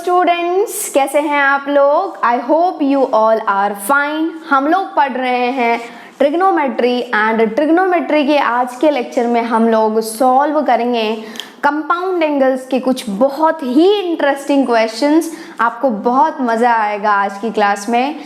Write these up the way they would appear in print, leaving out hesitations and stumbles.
Students, कैसे हैं आप लोग? I hope you all are fine. हम लोग पढ़ रहे हैं ट्रिग्नोमेट्री एंड ट्रिग्नोमेट्री के आज के लेक्चर में हम लोग सॉल्व करेंगे कंपाउंड एंगल्स के कुछ बहुत ही इंटरेस्टिंग क्वेश्चंस। आपको बहुत मज़ा आएगा आज की क्लास में।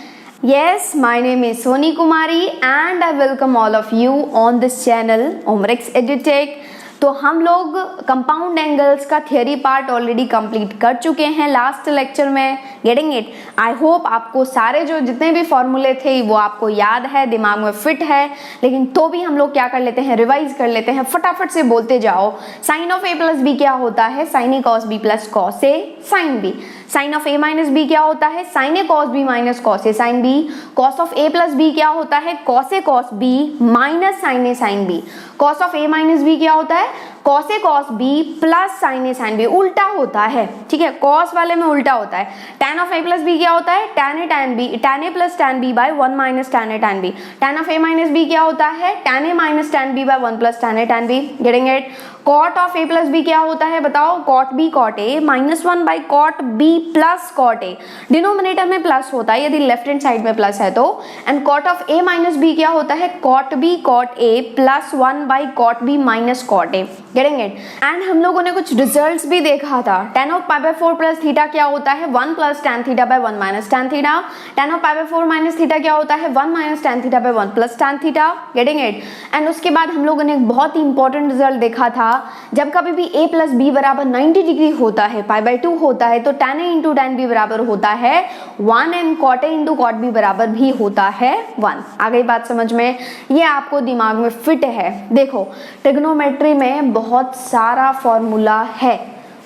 Yes, my name is Soni Kumari and I welcome all of you on this channel Omrex EduTech। तो हम लोग कंपाउंड एंगल्स का थियरी पार्ट ऑलरेडी कंप्लीट कर चुके हैं लास्ट लेक्चर में। Getting it? आई होप आपको सारे जो जितने भी फॉर्मूले थे वो आपको याद है, दिमाग में फिट है, लेकिन तो भी हम लोग क्या कर लेते हैं, रिवाइज कर लेते हैं। फटाफट से बोलते जाओ। Sine of A plus b क्या होता है? Sine A cos B plus cos A sine b. Sine of A minus b क्या होता है? Sine A cos B minus cos A sine B. Cos of A plus b क्या होता है? Cos A cos B minus sine A sine B. Cos of A minus b क्या होता है? Cos ए cos B plus sine ए sine b. उल्टा होता है, ठीक है, कॉस वाले में उल्टा होता है। tan of A plus b क्या होता है? tan a tan b, tan a plus tan b by 1 minus tan a tan b. tan of A minus b क्या होता है? tan a minus tan b by 1 plus tan a tan b. Getting it? Cot of A plus b क्या होता है बताओ? Cot b cot a minus 1 by cot b plus cot A. Denominator में plus होता है यदि left hand side में plus है तो। And cot of A minus b क्या होता है? Cot b cot a plus 1 by cot b minus cot a. Getting it? And हम लोगों ने कुछ रिजल्ट्स भी देखा था। tan of pi by 4 plus theta क्या होता है? 1 plus tan theta by 1 minus tan theta. tan of pi by 4 minus theta क्या होता है? 1 minus tan theta by 1 plus tan theta. Getting it? And उसके बाद हम लोगों ने एक बहुत ही इंपॉर्टेंट रिजल्ट देखा था। जब कभी भी a प्लस बी बराबर 90 डिग्री होता है, पाई बाय 2 होता है, तो tan a into tan b बराबर होता है 1 and cot a into cot b बराबर भी होता है 1। आ गई बात समझ में? ये आपको दिमाग में फिट है। देखो, ट्रिग्नोमेट्री में बहुत सारा फॉर्मूला है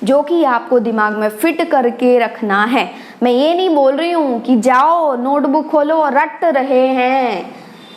जो कि आपको दिमाग में फिट करके रखना है। मैं ये नहीं बोल रही हूँ कि जाओ नोटबुक खोलो और रट रहे हैं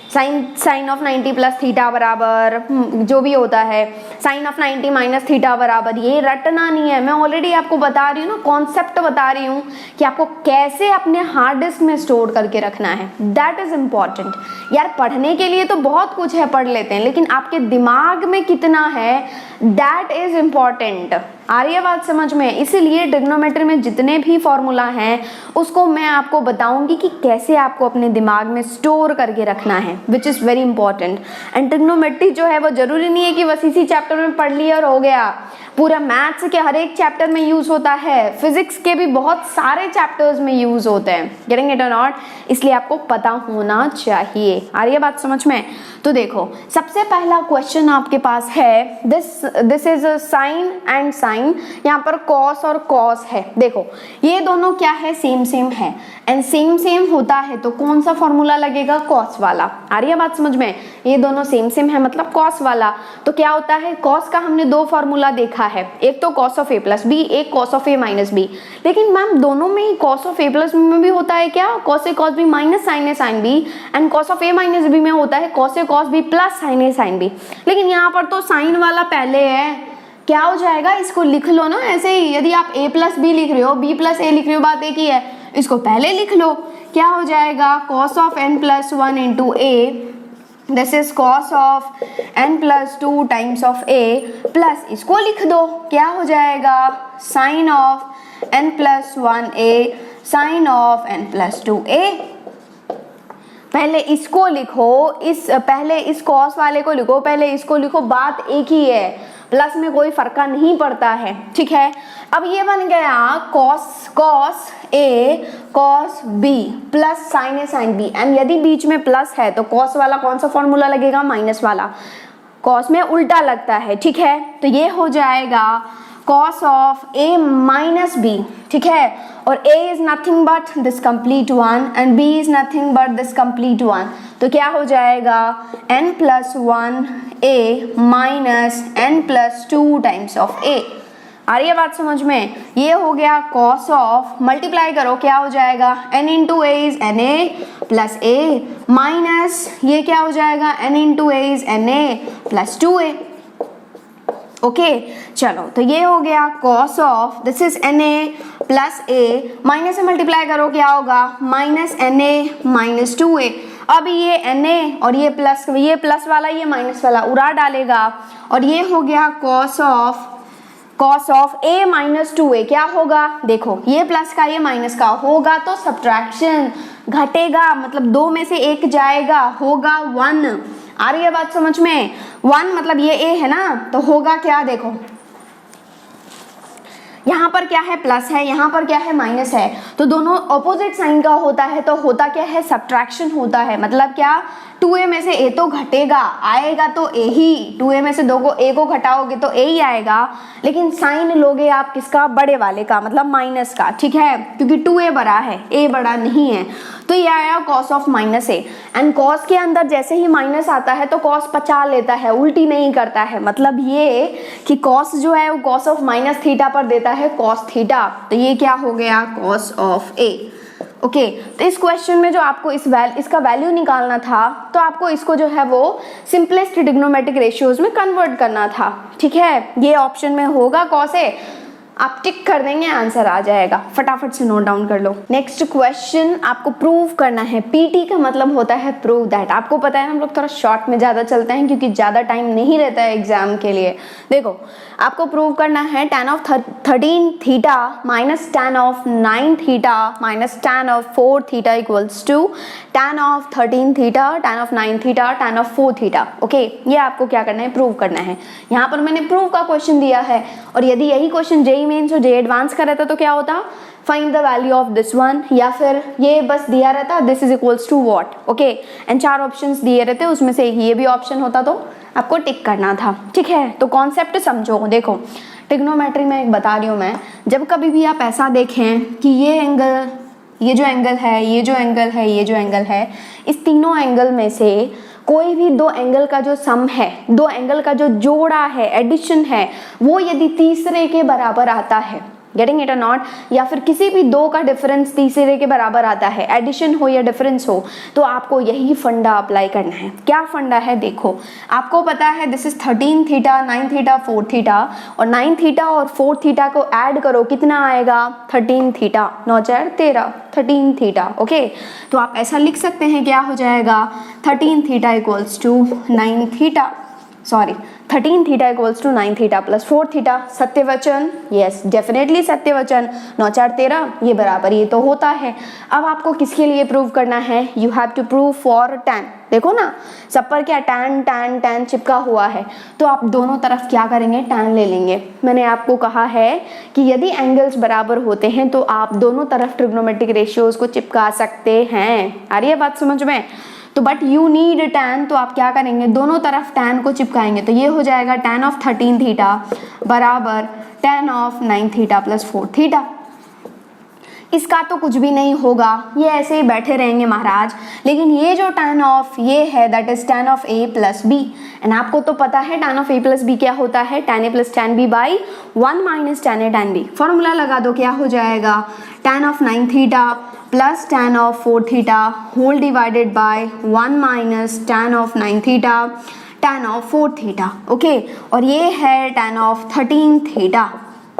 साइन ऑफ 90 प्लस थीटा बराबर जो भी होता है, साइन ऑफ 90 माइनस थीटा बराबर, ये रटना नहीं है। मैं ऑलरेडी आपको बता रही हूँ ना, कॉन्सेप्ट बता रही हूँ कि आपको कैसे अपने हार्ड डिस्क में स्टोर करके रखना है। दैट इज इम्पॉर्टेंट यार। पढ़ने के लिए तो बहुत कुछ है, पढ़ लेते हैं, लेकिन आपके दिमाग में कितना है, दैट इज इम्पॉर्टेंट। आ रही है बात समझ में? इसीलिए ट्रिग्नोमेट्री में जितने भी फॉर्मूला हैं उसको मैं आपको बताऊंगी कि कैसे आपको अपने दिमाग में स्टोर करके रखना है, which is very important. And trigonometry जो है वो जरूरी नहीं है कि बस इसी चैप्टर में पढ़ लिया और हो गया। पूरा मैथ्स के हर एक चैप्टर में यूज होता है, फिजिक्स के भी बहुत सारे चैप्टर्स में यूज होते हैं। गेटिंग इट और नॉट? इसलिए आपको पता होना चाहिए। आ रही है बात समझ में? तो देखो, सबसे पहला क्वेश्चन आपके पास है, this is a sine and sine. यहाँ पर कॉस और कॉस है। देखो, ये दोनों क्या है? सेम सेम है। एंड सेम सेम होता है तो कौन सा फॉर्मूला लगेगा? कॉस वाला। आ रही है बात समझ में? ये दोनों सेम सेम है मतलब कॉस वाला। तो क्या होता है, कॉस का हमने दो फॉर्मूला देखा है, एक तो cos of A plus B, एक cos of A minus B. लेकिन मैम दोनों में ही cos of A plus B में भी होता है क्या? Cos A cos B minus sine A sine B. And cos of A minus B में होता है कॉस ए कॉस बी प्लस साइन ए साइन बी। लेकिन यहाँ पर तो साइन वाला पहले है। क्या हो जाएगा? इसको लिख लो ना ऐसे ही। यदि आप a प्लस बी लिख रहे हो, b प्लस ए लिख रहे हो, बात एक ही है। इसको पहले लिख लो। क्या हो जाएगा? cos of n plus 1 into a, this is cos of n plus 2 times of a, plus इसको लिख दो। क्या हो जाएगा? साइन ऑफ n प्लस 1a साइन ऑफ n प्लस 2a। पहले इसको लिखो, पहले इस कॉस वाले को लिखो, पहले इसको लिखो, बात एक ही है, प्लस में कोई फर्क नहीं पड़ता है, ठीक है। अब ये बन गया cos A cos B plus sine A sine B. And यदि बीच में प्लस है तो कॉस वाला कौन सा फॉर्मूला लगेगा? माइनस वाला। कॉस में उल्टा लगता है, ठीक है। तो ये हो जाएगा cos of a minus b, ठीक है। और a is nothing but this complete one and b is nothing but this complete one. तो क्या हो जाएगा? n plus 1 a minus n plus 2 times of a। आ रही है बात समझ में? ये हो गया cos ऑफ, मल्टीप्लाई करो, क्या हो जाएगा? n into a is na plus a minus ये क्या हो जाएगा? n into a is na plus 2a। Okay चलो, तो ये हो गया cos of, this is na plus a, minus से मल्टीप्लाई करो, क्या होगा? Minus na minus 2a। अब ये na और ये प्लस वाला ये माइनस वाला उड़ा डालेगा और ये हो गया cos of cos of A minus 2a क्या होगा, देखो ये प्लस का ये माइनस का होगा तो सब्ट्रैक्शन, घटेगा मतलब 2 में से 1 जाएगा, होगा 1। आ रही है बात समझ में, 1 मतलब ये a है ना, तो होगा क्या, देखो यहाँ पर क्या है प्लस है, यहाँ पर क्या है माइनस है, तो दोनों ऑपोजिट साइन का होता है तो होता क्या है, सब्ट्रैक्शन होता है। मतलब क्या, 2a में से a तो घटेगा, आएगा तो a ही, 2a में से a को घटाओगे तो a ही आएगा, लेकिन साइन लोगे आप किसका, बड़े वाले का, मतलब माइनस का, ठीक है, क्योंकि 2a बड़ा है, a बड़ा नहीं है। तो ये आया cos of minus A, and cos के अंदर जैसे ही माइनस आता है तो कॉस पचा लेता है, उल्टी नहीं करता है। मतलब ये कि कॉस जो है वो कॉस ऑफ माइनस थीटा पर देता है कॉस थीटा, तो ये क्या हो गया, कॉस ऑफ ए। ओके, तो इस क्वेश्चन में जो आपको इसका वैल्यू निकालना था, तो आपको इसको जो है वो सिंपलेस्ट ट्रिग्नोमेट्रिक रेशियोज में कन्वर्ट करना था, ठीक है। ये ऑप्शन में होगा कॉस ए, आप टिक कर देंगे, आंसर आ जाएगा, फटाफट से नोट डाउन कर लो। नेक्स्ट क्वेश्चन, आपको प्रूव करना है, पीटी का मतलब होता है प्रूव दैट। आपको पता है हम लोग थोड़ा शॉर्ट में ज्यादा चलते हैं क्योंकि ज्यादा टाइम नहीं रहता है एग्जाम के लिए। देखो आपको प्रूव करना है tan of 13 theta minus tan of 9 theta minus tan of 4 theta equals to tan of 13 theta tan of 9 theta tan of 4 theta. Okay, ये आपको क्या करना है, प्रूव करना है। यहाँ पर मैंने प्रूव का क्वेश्चन दिया है, और यदि यही क्वेश्चन जेईई मेंस और जेईई एडवांस का रहता तो क्या होता, find the value of this one, या फिर ये बस दिया रहता this is equals to what. Okay, and 4 options दिए रहते, उसमें से ये भी ऑप्शन होता तो आपको टिक करना था, ठीक है। तो कॉन्सेप्ट समझो, देखो ट्रिग्नोमेट्री में एक बता रही हूँ मैं, जब कभी भी आप ऐसा देखें कि ये एंगल, ये जो एंगल है, ये जो एंगल है, ये जो एंगल है, इस तीनों एंगल में से कोई भी 2 एंगल का जो सम है, 2 एंगल का जो जोड़ा है, एडिशन है, वो यदि तीसरे के बराबर आता है, गेटिंग इट और नॉट, या फिर किसी भी 2 का डिफरेंस तीसरे के बराबर आता है, एडिशन हो या डिफरेंस हो, तो आपको यही फंडा अप्लाई करना है। क्या फंडा है, देखो आपको पता है this is 13 theta 9 theta 4 theta, और 9 थीटा और 4 थीटा को ऐड करो, कितना आएगा, 13 थीटा, 9 4 13, 13 थीटा। ओके, तो आप ऐसा लिख सकते हैं, क्या हो जाएगा, 13 theta equals to 9 theta, sorry 13 theta equals to 9 theta plus 4 theta. सत्यवचन, यस डेफिनेटली सत्यवचन, 9 4 13, ये बराबर ये तो होता है। अब आपको किसके लिए प्रूव करना है, you have to prove for tan। देखो ना सब पर क्या tan tan tan चिपका हुआ है, तो आप दोनों तरफ क्या करेंगे, tan ले लेंगे। मैंने आपको कहा है कि यदि एंगल्स बराबर होते हैं तो आप दोनों तरफ ट्रिग्नोमेट्रिक रेशियोज को चिपका सकते हैं। आ रही है बात समझ में, तो बट यू नीड tan, तो आप क्या करेंगे, दोनों तरफ tan को चिपकाएंगे, तो ये हो जाएगा tan ऑफ 13 थीटा बराबर tan of 9 theta plus 4 theta. इसका तो कुछ भी नहीं होगा, ये ऐसे ही बैठे रहेंगे महाराज, लेकिन ये जो tan ऑफ ये है that is tan of a plus b, and आपको तो पता है tan of a plus b क्या होता है, tan a plus tan b by 1 minus tan a tan b। Formula लगा दो, क्या हो जाएगा, tan of 9 theta plus tan of 4 theta whole divided by 1 minus tan of 9 theta tan of 4 theta. Okay, और ये है tan ऑफ 13 थीटा।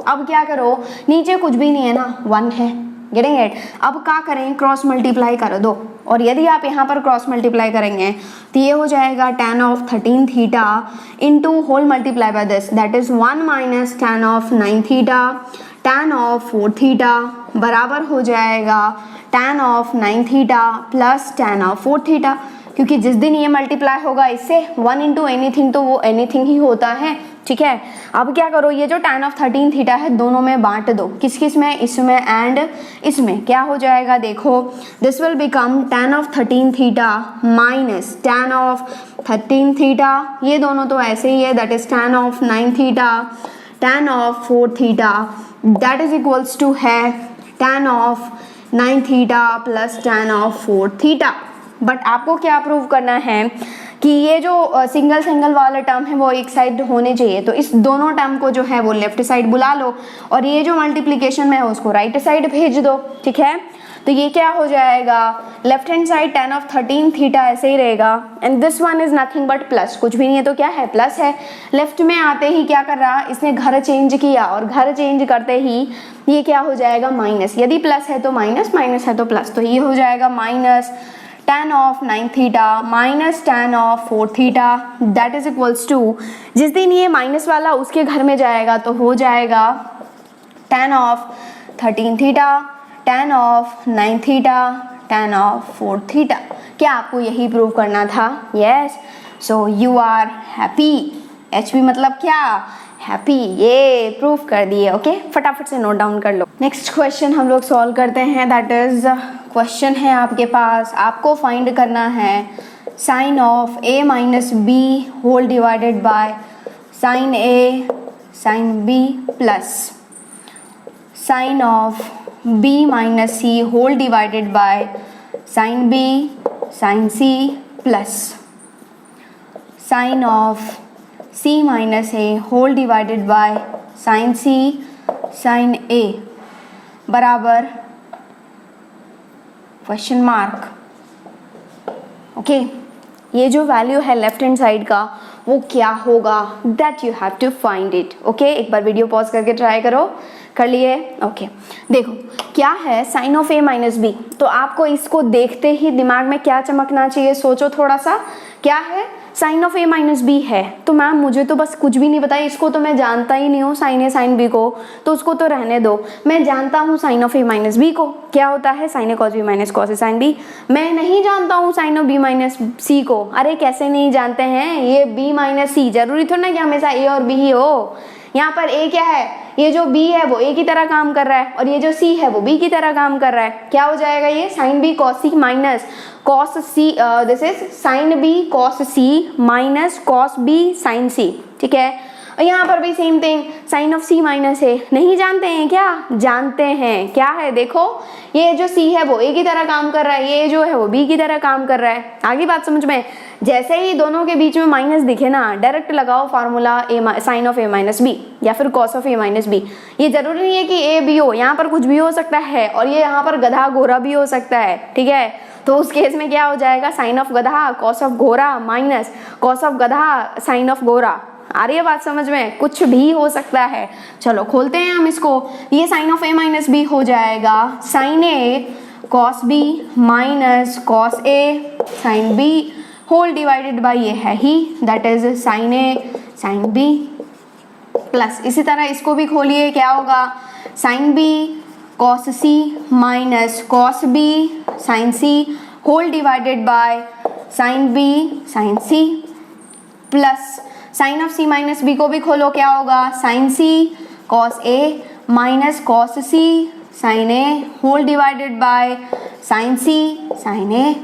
अब क्या करो, नीचे कुछ भी नहीं है ना, 1 है, गेटिंग इट। अब क्या करें, क्रॉस मल्टीप्लाई कर दो, और यदि आप यहाँ पर क्रॉस मल्टीप्लाई करेंगे तो ये हो जाएगा tan of 13 theta into whole multiply by this that is 1 minus tan of 9 theta tan of 4 theta बराबर हो जाएगा tan of 9 theta plus tan of 4 theta, क्योंकि जिस दिन ये मल्टीप्लाई होगा इससे 1 इंटू एनीथिंग, तो वो एनीथिंग ही होता है, ठीक है। अब क्या करो, ये जो tan ऑफ 13 थीटा है दोनों में बांट दो, किस किस में, इसमें एंड इसमें। क्या हो जाएगा, देखो this will become tan of 13 theta minus tan of 13 theta, ये दोनों तो ऐसे ही है, that is tan of 9 theta tan of 4 theta that is equals to है tan of 9 theta plus tan of 4 theta. But आपको क्या प्रूव करना है कि ये जो सिंगल सिंगल वाला टर्म है वो एक साइड होने चाहिए, तो इस दोनों टर्म को जो है वो लेफ्ट साइड बुला लो, और ये जो मल्टीप्लिकेशन में है उसको राइट साइड भेज दो, ठीक है। तो ये क्या हो जाएगा, left hand side tan of 13 theta ऐसे ही रहेगा, and this one is nothing but plus, कुछ भी नहीं है तो क्या है, प्लस है। लेफ्ट में आते ही क्या कर रहा, इसने घर चेंज किया, और घर चेंज करते ही ये क्या हो जाएगा, माइनस। यदि प्लस है तो माइनस, माइनस है तो प्लस, तो ये हो जाएगा minus tan of 9 theta minus tan of 4 theta that is equals to, जिस दिन ये माइनस वाला उसके घर में जाएगा तो हो जाएगा tan of 13 theta tan of 9 theta tan of 4 theta. क्या आपको यही प्रूव करना था? Yes, so you are happy. HP मतलब क्या? हैप्पी। ये प्रूफ कर दिए। ओके, फटाफट से नोट डाउन कर लो। नेक्स्ट क्वेश्चन हम लोग सॉल्व करते हैं। दैट इज क्वेश्चन है आपके पास, आपको फाइंड करना है sine of a minus b whole divided by sine a sine b plus sine of b minus c whole divided by sine b sine c plus sine of c minus a whole divided by sine c sine a बराबर question mark. Okay, ये जो value है left hand side का वो क्या होगा, that you have to find it. Okay, एक बार वीडियो पॉज करके ट्राई करो। कर लिए? ओके, देखो क्या है sine of a minus b. तो आपको इसको देखते ही दिमाग में क्या चमकना चाहिए, सोचो थोड़ा सा। क्या है? Sine of a minus b है। तो मैम मुझे तो बस कुछ भी नहीं पता, इसको तो मैं जानता ही नहीं हूँ साइन a साइन b को, तो उसको तो रहने दो। मैं जानता हूँ sine of a minus b को, क्या होता है sine a cos b minus cos a sine b। मैं नहीं जानता हूँ sine of b minus c को। अरे कैसे नहीं जानते हैं, ये b माइनस c जरूरी थोड़ा ना कि हमेशा a और b ही हो। यहाँ पर a क्या है, ये जो b है वो a की तरह काम कर रहा है और ये जो c है वो b की तरह काम कर रहा है। क्या हो जाएगा ये sine b cos c minus cos c, this is sine b cos c minus cos b sine c। ठीक है, और यहाँ पर भी same thing sine of c minus a। नहीं जानते हैं क्या? जानते हैं। क्या है? देखो ये जो c है वो a की तरह काम कर रहा है, ये जो है वो b की तरह काम कर रहा है। आगे बात समझ में? जैसे ही दोनों के बीच में माइनस दिखे ना, डायरेक्ट लगाओ formula sign of a minus b या फिर cos of a minus b। ये जरूरी नहीं है कि a b हो, यहाँ पर कुछ भी हो सकता है और ये यहाँ पर गधा घोड़ा भी हो सकता है। ठीक है, तो उस केस में क्या हो जाएगा, साइन ऑफ गधा कॉस ऑफ घोड़ा माइनस कॉस ऑफ गधा साइन ऑफ घोड़ा। आ रही है बात समझ में? कुछ भी हो सकता है। चलो खोलते हैं हम इसको। ये sine of a minus B हो जाएगा sine a cos b minus cos a sine b whole divided by ये है ही, that is sine a sine b plus इसी तरह इसको भी खोलिए। क्या होगा, sine b cos c minus cos b sine c whole divided by sine b sine c plus sine of c minus b को भी खोलो। क्या होगा, sine c cos a minus cos c sine a whole divided by sine c sine a।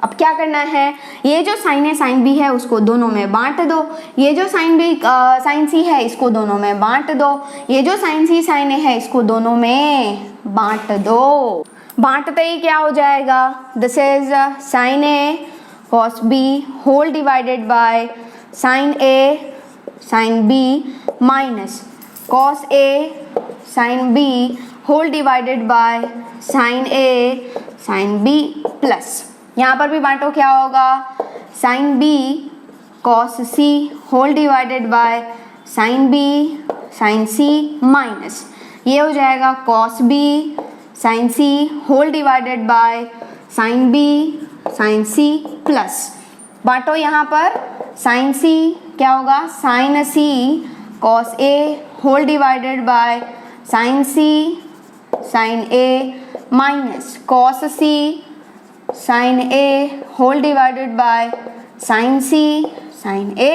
अब क्या करना है, ये जो साइन a साइन b है उसको दोनों में बांट दो। ये जो साइन b साइन c है इसको दोनों में बांट दो। ये जो साइन c साइन a है इसको दोनों में बांट दो। बांटते ही क्या हो जाएगा, this is sine a cos b whole divided by sine a sine b minus cos a sine b whole divided by sine a sine b plus यहाँ पर भी बांटो। क्या होगा, sine b cos c whole divided by sine b sine c minus ये हो जाएगा cos b sine c whole divided by sine b sine c plus बांटो यहाँ पर साइन c क्या होगा, sine c cos a whole divided by sine c sine a minus cos c sine a whole divided by sine c sine a।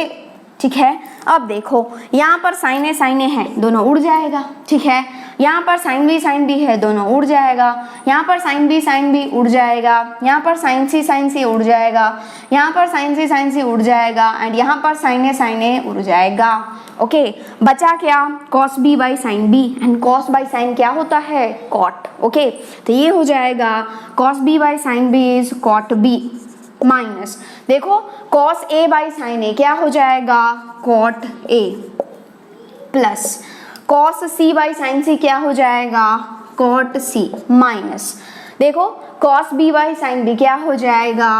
ठीक है, अब देखो यहाँ पर साइन a है दोनों उड़ जाएगा। ठीक है, यहाँ पर साइन b है दोनों उड़ जाएगा। यहाँ पर साइन b उड़ जाएगा। यहाँ पर साइन c उड़ जाएगा। यहाँ पर साइन c उड़ जाएगा एंड यहाँ पर साइन a उड़ जाएगा। ओके, बचा क्या, cos b by sine b and cos by sine क्या होता है, कॉट। ओके, तो ये हो जाएगा cos b by sine b is cot b minus देखो cos a by sine a क्या हो जाएगा, cot a plus cos c by sine c क्या हो जाएगा, कॉट c माइनस देखो cos b by sine b क्या हो जाएगा,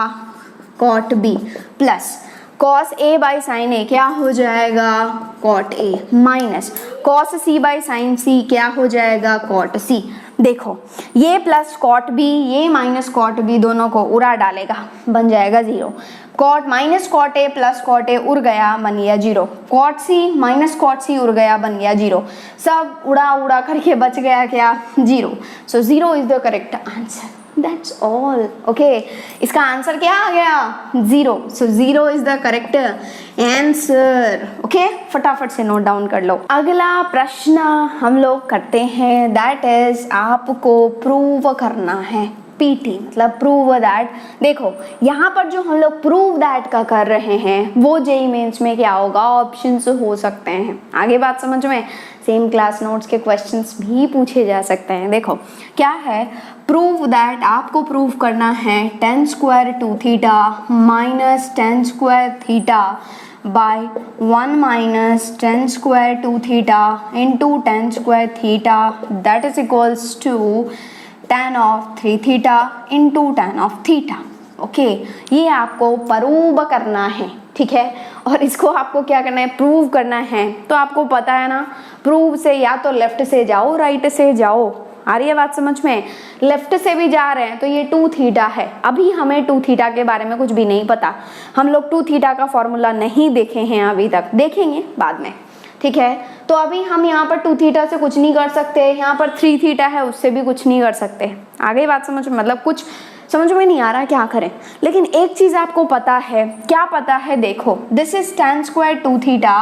cot b plus cos a by sign ए क्या हो जाएगा cot a minus cos c by sine c क्या हो जाएगा cot c। देखो ये प्लस cot b ये माइनस cot b दोनों को उड़ा डालेगा, बन जाएगा 0। cot minus cot a plus cot a उड़ गया, बन गया 0। cot c minus cot c उड़ गया, बन गया 0। सब उड़ा उड़ा करके बच गया क्या 0। सो 0 is the correct answer. That's all. Okay, इसका आंसर क्या आ गया 0। So 0 is the correct answer. Okay, फटाफट से नोट डाउन कर लो। अगला प्रश्न हम लोग करते हैं, that is आपको प्रूव करना है PT मतलब प्रूव दैट। देखो यहाँ पर जो हम लोग प्रूव दैट का कर रहे हैं वो जेईई मेंस में क्या होगा, ऑप्शंस हो सकते हैं। आगे बात समझ में, सेम क्लास नोट्स के क्वेश्चंस भी पूछे जा सकते हैं। देखो क्या है, प्रूव दैट आपको प्रूव करना है tan square 2 theta minus tan square theta by 1 minus tan square 2 theta into tan square theta that is equals to tan of 3 theta into tan of theta. Okay, ये आपको prove करना है, ठीक है। और इसको आपको क्या करना है, प्रूव करना है। तो आपको पता है ना, प्रूव से या तो लेफ्ट से जाओ राइट से जाओ। आ रही है बात समझ में, लेफ्ट से भी जा रहे हैं तो ये 2 थीटा है। अभी हमें 2 थीटा के बारे में कुछ भी नहीं पता, हम लोग 2 थीटा का फॉर्मूला नहीं देखे हैं अभी तक, देखेंगे बाद में, ठीक है। तो अभी हम यहाँ पर 2 थीटा से कुछ नहीं कर सकते, यहाँ पर 3 थीटा है उससे भी कुछ नहीं कर सकते। आ गई बात समझ में, मतलब कुछ समझ में नहीं आ रहा क्या करें। लेकिन एक चीज आपको पता है, क्या पता है, देखो this is tan square 2 theta,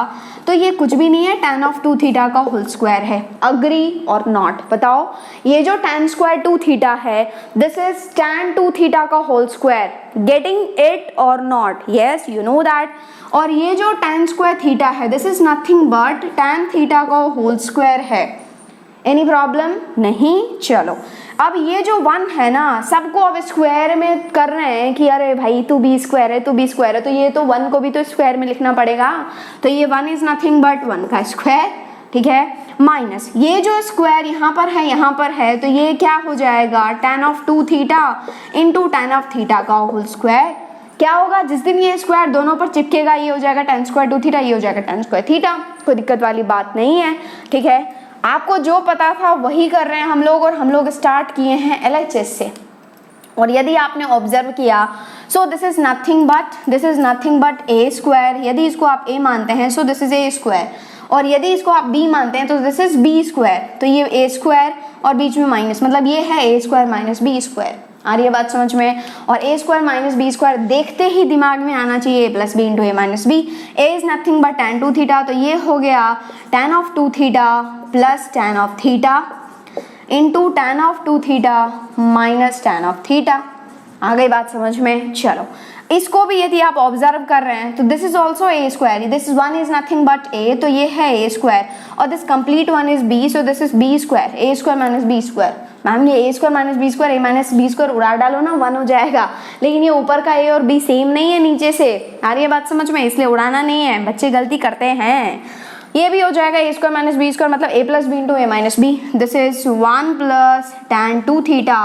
तो ये कुछ भी नहीं है, tan ऑफ 2 थीटा का होल स्क्वायर है। अग्री और नॉट बताओ, ये जो tan स्क्वायर 2 थीटा है दिस इज tan 2 थीटा का होल स्क्वायर, गेटिंग इट और not, yes you know that. और ये जो tan स्क्वायर थीटा है this is nothing but tan theta का होल स्क्वायर है। एनी प्रॉब्लम नहीं, चलो अब ये जो 1 है ना, सबको अब स्क्वायर में कर रहे हैं कि अरे भाई तू बी स्क्वायर है, तू बी स्क्वायर है, तो ये तो 1 को भी तो स्क्वायर में लिखना पड़ेगा। तो ये 1 इज नथिंग बट 1 का स्क्वायर, ठीक है, माइनस ये जो स्क्वायर यहाँ पर है, तो ये क्या हो जाएगा tan of 2 theta into tan of theta का होल स्क्वायर। क्या होगा, जिस दिन ये स्क्वायर दोनों पर चिपकेगा ये हो जाएगा tan स्क्वायर 2 थीटा, ये हो जाएगा tan स्क्वायर थीटा। कोई दिक्कत वाली बात नहीं है, ठीक है। आपको जो पता था वही कर रहे हैं हम लोग, और हम लोग स्टार्ट किए हैं LHS से। और यदि आपने ऑब्जर्व किया, सो this is nothing but a square. यदि इसको आप a मानते हैं सो दिस इज a स्क्वायर, और यदि इसको आप b मानते हैं तो दिस इज b स्क्वायर। तो ये a स्क्वायर और बीच में माइनस, मतलब ये है a square minus b square. आ रही है बात समझ में। और a square minus b square देखते ही दिमाग में आना चाहिए a plus B into A minus B. a is nothing but tan 2 theta, तो ये हो गया tan of 2 theta plus tan of theta into tan of 2 theta minus tan of theta. आ गई बात समझ में। चलो इसको भी यदि आप ऑब्जर्व कर रहे हैं तो this is also A square, this is 1 is nothing but A, तो ये है ए स्क्वायर, और this complete 1 is B, so this is B square, A square minus B square. Ma'am ये A square minus B square, A minus B square उड़ा डालो ना 1 हो जाएगा, लेकिन ये ऊपर का ए और बी सेम नहीं है नीचे से। आ रही है बात समझ में, इसलिए उड़ाना नहीं है, बच्चे गलती करते हैं। ये भी हो जाएगा A square minus B square, मतलब A plus B into A minus B. This is 1 plus tan 2 theta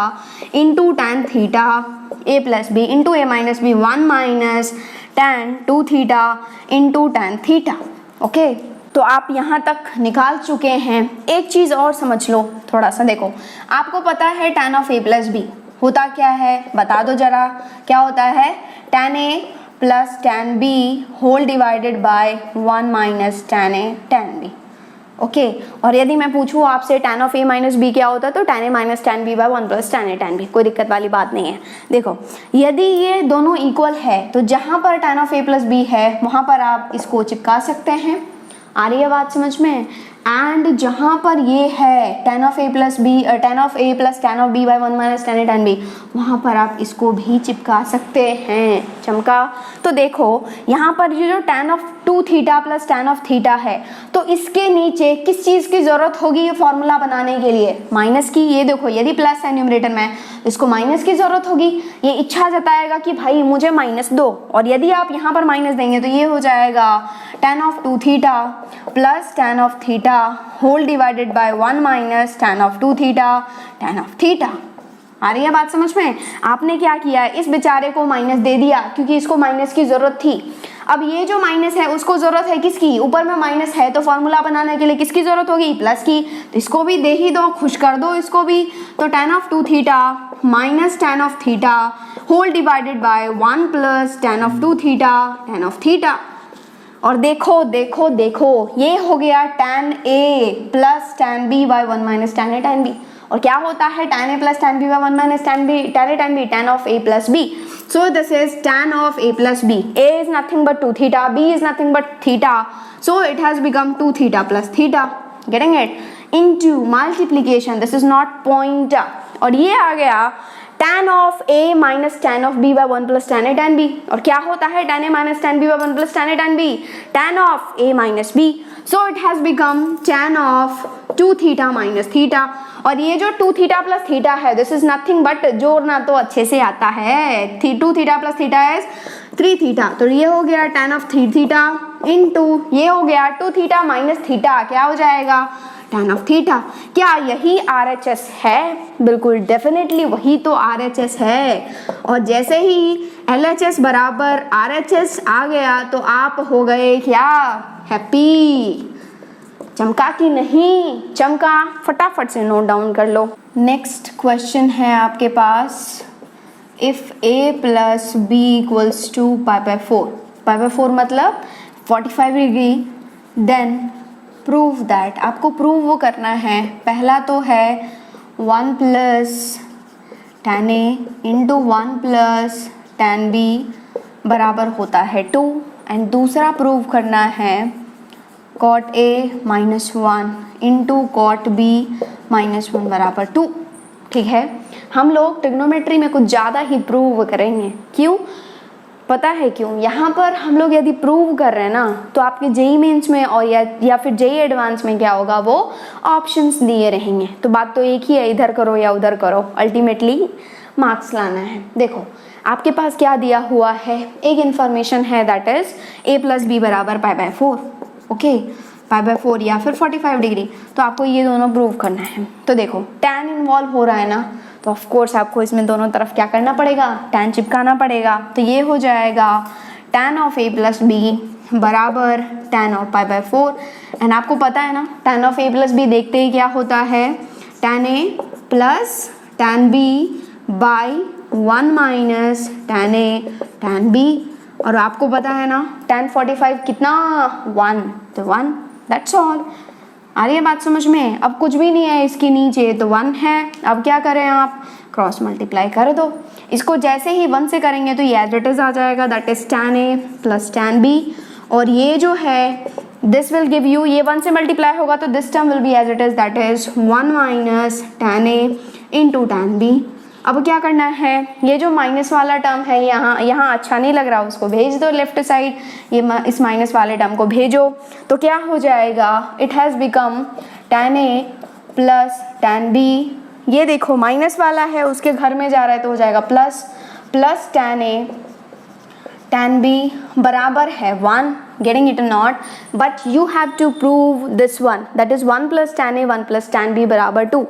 into tan theta A plus B into A minus B, 1 minus tan 2 theta into tan theta. Okay, तो आप यहाँ तक निकाल चुके हैं। एक चीज़ और समझ लो थोड़ा सा, देखो आपको पता है tan of A plus b होता क्या है, बता दो जरा क्या होता है, tan a plus tan b whole divided by 1 minus tan a tan b। Okay, और यदि मैं पूछूँ आपसे tan of a minus b क्या होता है, तो tan a minus tan b by 1 plus tan a tan b। कोई दिक्कत वाली बात नहीं है। देखो यदि ये दोनों इक्वल है तो जहाँ पर tan of a plus b है वहाँ पर आप इसको चिपका सकते हैं। आ रही है बात समझ में। एंड जहाँ पर ये है tan of a plus b, tan of a plus tan of b by 1 minus tan a tan b, वहाँ पर आप इसको भी चिपका सकते हैं। चमका। तो देखो यहाँ पर ये जो tan of 2 theta plus tan of theta है, तो इसके नीचे किस चीज़ की ज़रूरत होगी ये फॉर्मूला बनाने के लिए, माइनस की। ये देखो यदि प्लस है न्यूमरेटर में, इसको माइनस की ज़रूरत होगी। ये इच्छा जताएगा कि भाई मुझे माइनस दो, और यदि आप यहाँ पर माइनस देंगे तो ये हो जाएगा tan of 2 theta plus tan of theta whole divided by 1 minus tan of 2 theta tan of theta. आ रही है बात समझ में। आपने क्या किया, इस बेचारे को माइनस दे दिया क्योंकि इसको माइनस की जरूरत थी। अब ये जो माइनस है उसको जरूरत है किसकी, ऊपर में माइनस है तो फॉर्मूला बनाने के लिए किसकी जरूरत होगी, प्लस की, तो इसको भी दे ही दो, खुश कर दो इसको भी। तो tan of 2 theta minus tan of theta whole divided by 1 plus tan of 2 theta tan of theta. और देखो देखो देखो ये हो गया tan a plus tan b by 1 minus tan a tan b। और क्या होता है tan a plus tan b by 1 minus tan b tan a tan b, tan of a plus b। So this is tan of a plus b. A is nothing but 2 theta, b is nothing but theta. So it has become 2 theta plus theta. Getting it? Into multiplication. This is not pointer. और ये आ गया tan of a minus tan of b by 1 plus tan a tan b। और क्या होता है tan a minus tan b by 1 plus tan a tan b? Tan of a minus b. So it has become tan of 2 theta minus theta। और ये जो 2 theta plus theta है this is nothing but, जोड़ना तो अच्छे से आता है, 2 theta plus theta is 3 theta. तो ये हो गया tan of 3 थीटा इनटू ये हो गया 2 थीटा माइनस थीटा, क्या हो जाएगा tan of थीटा। क्या यही RHS है? बिल्कुल डेफिनेटली वही तो RHS है। और जैसे ही LHS बराबर RHS आ गया तो आप हो गए क्या, हैप्पी। चमका कि नहीं चमका, फटाफट से नोट डाउन कर लो। नेक्स्ट क्वेश्चन है आपके पास, if a plus B equals to pi by 4, pi by 4 मतलब 45 डिग्री, देन प्रूव दैट। आपको प्रूव वो करना है, पहला तो है 1 plus tan a into 1 plus tan b बराबर होता है 2, एंड दूसरा प्रूव करना है cot a minus 1 into cot b minus 1 बराबर 2। ठीक है, हम लोग ट्रिग्नोमेट्री में कुछ ज़्यादा ही प्रूव करेंगे। क्यों पता है क्यों? यहाँ पर हम लोग यदि प्रूव कर रहे हैं ना तो आपके जेई मेंस में और या फिर जेई एडवांस में क्या होगा, वो ऑप्शंस दिए रहेंगे। तो बात तो एक ही है, इधर करो या उधर करो, अल्टीमेटली मार्क्स लाना है। देखो आपके पास क्या दिया हुआ है, एक इन्फॉर्मेशन है that is a plus B बराबर pi by 4, okay, pi by 4 या फिर 45 डिग्री। तो आपको ये दोनों प्रूव करना है। तो देखो tan इन्वॉल्व हो रहा है ना, तो ऑफ कोर्स आपको इसमें दोनों तरफ क्या करना पड़ेगा, tan चिपकाना पड़ेगा। तो ये हो जाएगा tan of a plus B बराबर tan of pi by 4। And आपको पता है ना tan of a plus b देखते ही क्या होता है, tan a plus tan b by 1 minus tan a tan b। और आपको पता है ना tan 45 कितना, 1, तो 1, दैट्स ऑल। आ रही है बात समझ में? अब कुछ भी नहीं है इसके नीचे, तो 1 है। अब क्या करें, आप क्रॉस मल्टीप्लाई कर दो। इसको जैसे ही 1 से करेंगे तो ये एज इट इज आ जाएगा, that is tan a plus tan b। और ये जो है दिस विल गिव यू, ये 1 से मल्टीप्लाई होगा तो this term will be as it is, that is 1 minus tan a into tan b। अब क्या करना है, ये जो माइनस वाला टर्म है यहाँ अच्छा नहीं लग रहा, उसको भेज दो लेफ्ट साइड, ये इस माइनस वाले टर्म को भेजो। तो क्या हो जाएगा, it has become tan a plus tan b। ये देखो माइनस वाला है उसके घर में जा रहा है तो हो जाएगा plus tan a tan b बराबर है 1, getting it or not, but you have to prove this one, that is 1 plus tan a 1 plus tan b बराबर 2।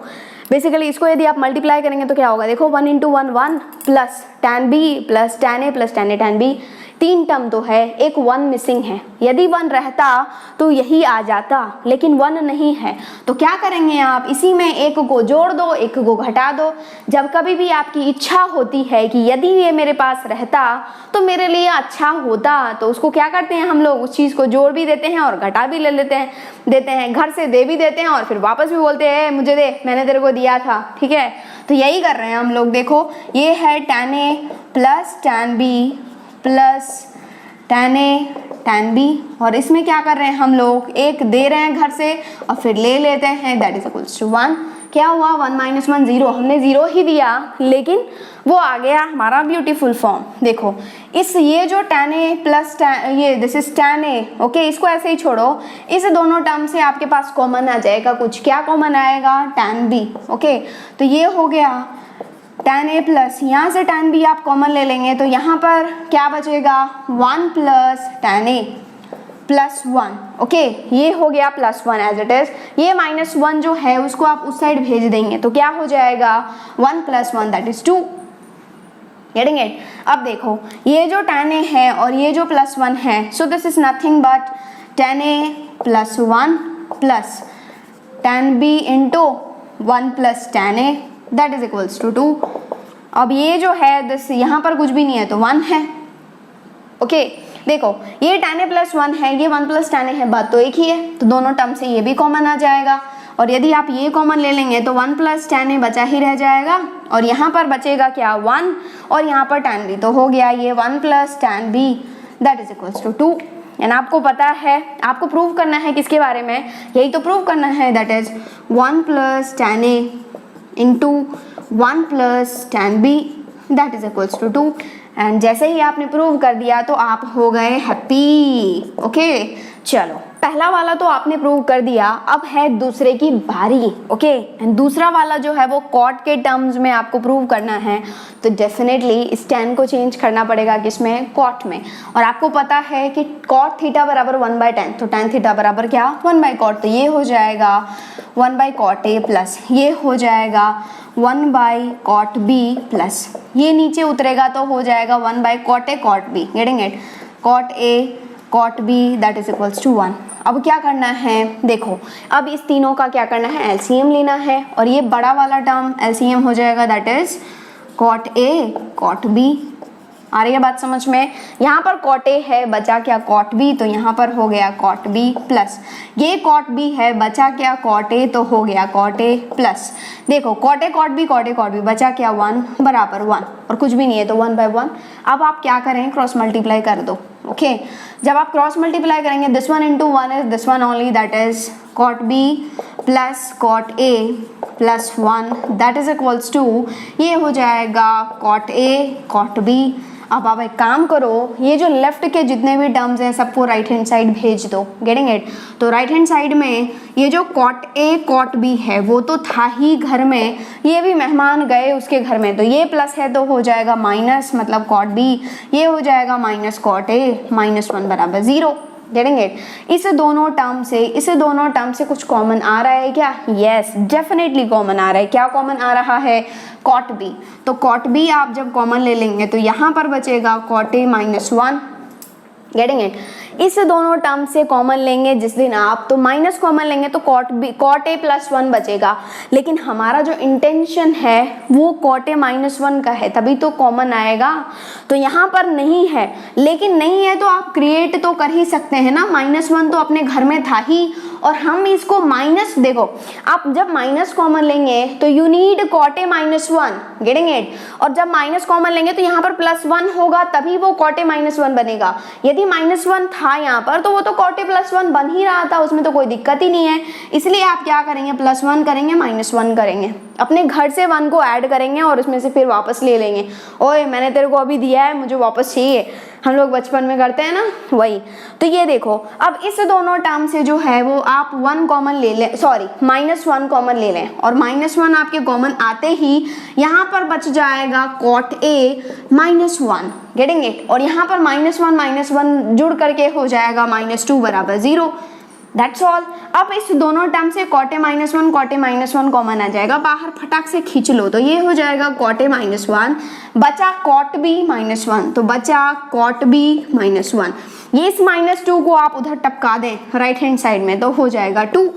बेसिकली इसको यदि आप मल्टीप्लाई करेंगे तो क्या होगा, देखो 1 into 1 1 plus tan b plus tan a plus tan a tan b, 3 term तो है, एक 1 मिसिंग है। यदि 1 रहता तो यही आ जाता, लेकिन 1 नहीं है। तो क्या करेंगे आप, इसी में एक को जोड़ दो, एक को घटा दो। जब कभी भी आपकी इच्छा होती है कि यदि ये मेरे पास रहता तो मेरे लिए अच्छा होता, तो उसको क्या करते हैं हम लोग, उस चीज़ को जोड़ भी देते हैं और घटा भी ले देते हैं, घर से दे भी देते हैं और फिर वापस भी बोलते हैं मुझे दे, मैंने तेरे को दिया था। ठीक है, तो यही कर रहे हैं हम लोग। देखो ये है tan a plus tan b plus tan a tan b, और इसमें क्या कर रहे हैं हम लोग, एक दे रहे हैं घर से और फिर ले लेते हैं, दैट इज इक्वल्स टू 1। क्या हुआ, 1 माइनस 1 0, हमने 0 ही दिया लेकिन वो आ गया हमारा ब्यूटीफुल फॉर्म। देखो इस ये जो tan a प्लस ये this is tan a, okay, इसको ऐसे ही छोड़ो, इस दोनों टर्म से आपके पास कॉमन आ जाएगा कुछ, क्या कॉमन आएगा, tan b। ओके, तो ये हो गया tan a प्लस, यहाँ से tan b आप कॉमन ले लेंगे तो यहाँ पर क्या बचेगा, 1 plus tan a plus 1। Okay, ये हो गया प्लस 1 एज इट इज। ये माइनस 1 जो है उसको आप उस साइड भेज देंगे तो क्या हो जाएगा, 1 plus 1 that is 2। Getting it. अब देखो ये जो tan a है और ये जो +1 है, so this is nothing but tan a + 1 plus tan b into 1 + tan a that is equals to 2। अब ये जो है दिस यहाँ पर कुछ भी नहीं है तो 1 है। ओके देखो ये tan a + 1 है, ये 1 + tan a है, बात तो एक ही है, तो दोनों टर्म से ये भी कॉमन आ जाएगा। और यदि आप ये कॉमन ले लेंगे तो 1 + tan a बचा ही रह जाएगा और यहाँ पर बचेगा क्या 1 और यहाँ पर tan b, तो हो गया ये 1 + tan b that is equals to 2। एंड आपको पता है आपको प्रूव करना है किसके बारे में, यही तो प्रूव करना है, that is 1 + tan a into 1 + tan b that is equals to 2। एंड जैसे ही आपने प्रूव कर दिया तो आप हो गए हैप्पी। ओके चलो पहला वाला तो आपने प्रूव कर दिया, अब है दूसरे की बारी। ओके एंड दूसरा वाला जो है वो कॉट के टर्म्स में आपको प्रूव करना है, तो डेफिनेटली इस tan को चेंज करना पड़ेगा किसमें, कॉट में। और आपको पता है कि कॉट थीटा बराबर 1/tan, तो tan थीटा बराबर क्या 1/cot, तो ये हो जाएगा 1/cot a प्लस ये हो जाएगा 1/cot b प्लस ये नीचे उतरेगा तो हो जाएगा 1/cot a cot b, getting it, cot a cot b that is equals to 1। अब क्या करना है देखो, अब इस तीनों का क्या करना है, एलसीएम लेना है और ये बड़ा वाला टर्म एलसीएम हो जाएगा that is cot a cot b। आ रही है बात समझ में, यहाँ पर cot a है बचा क्या cot b, तो यहाँ पर हो गया cot b प्लस ये cot b है बचा क्या cot a, तो हो गया cot a प्लस देखो cot a cot b बचा क्या 1 बराबर 1 और कुछ भी नहीं है तो 1/1। अब आप क्या करें, क्रॉस मल्टीप्लाई कर दो। ओके जब आप क्रॉस मल्टीप्लाई करेंगे this 1 into 1 is this 1 only that is cot b plus cot a plus 1 that is equals to ये हो जाएगा cot a cot b। अब आप एक काम करो, ये जो लेफ्ट के जितने भी टर्म्स हैं सबको राइट हैंड साइड भेज दो, गेटिंग इट। तो राइट हैंड साइड में ये जो cot a cot b है वो तो था ही घर में, ये भी मेहमान गए उसके घर में, तो ये प्लस है तो हो जाएगा माइनस, मतलब cot b, ये हो जाएगा माइनस cot a -1 बराबर 0, गेटिंग इट। इस दोनों टर्म से कुछ कॉमन आ रहा है क्या, यस डेफिनेटली कॉमन आ रहा है। क्या कॉमन आ रहा है, cot b, तो cot b आप जब कॉमन ले लेंगे तो यहाँ पर बचेगा cot a -1, गेटिंग इट। इस दोनों टर्म से कॉमन लेंगे जिस दिन आप, तो माइनस कॉमन लेंगे तो cot a + 1 बचेगा, लेकिन हमारा जो इंटेंशन है वो cot a -1 का है तभी तो कॉमन आएगा, तो यहाँ पर नहीं है, लेकिन नहीं है तो आप क्रिएट तो कर ही सकते हैं ना, -1 तो अपने घर में था ही और हम इसको माइनस, देखो आप जब माइनस कॉमन लेंगे तो you need cot a -1, getting it, और जब माइनस कॉमन लेंगे तो यहाँ पर +1 होगा तभी वो cot a -1 बनेगा। यदि -1 था यहाँ पर तो वो तो cot a +1 बन ही रहा था, उसमें तो कोई दिक्कत ही नहीं है, इसलिए आप क्या करेंगे, +1 करेंगे -1 करेंगे, अपने घर से 1 को ऐड करेंगे और उसमें से फिर वापस ले लेंगे, ओए मैंने तेरे को अभी दिया है मुझे वापस चाहिए, हम लोग बचपन में करते हैं ना वही। तो ये देखो अब इस दोनों टर्म से जो है वो आप 1 कॉमन ले लें, सॉरी -1 कॉमन ले लें, और -1 आपके कॉमन आते ही यहाँ पर बच जाएगा cot a -1, गेटिंग इट, और यहाँ पर -1 जुड़ करके हो जाएगा -2 बराबर 0, दैट्स ऑल। अब इस दोनों टर्म से cot a -1 कॉमन आ जाएगा, बाहर फटाक से खींच लो तो ये हो जाएगा cot a -1 बचा cot b -1, तो बचा cot b -1, ये इस -2 को आप उधर टपका दें राइट हैंड साइड में तो हो जाएगा 2।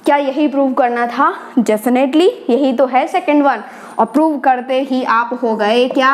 क्या यही प्रूव करना था, डेफिनेटली यही तो है सेकंड वन, और प्रूव करते ही आप हो गए क्या,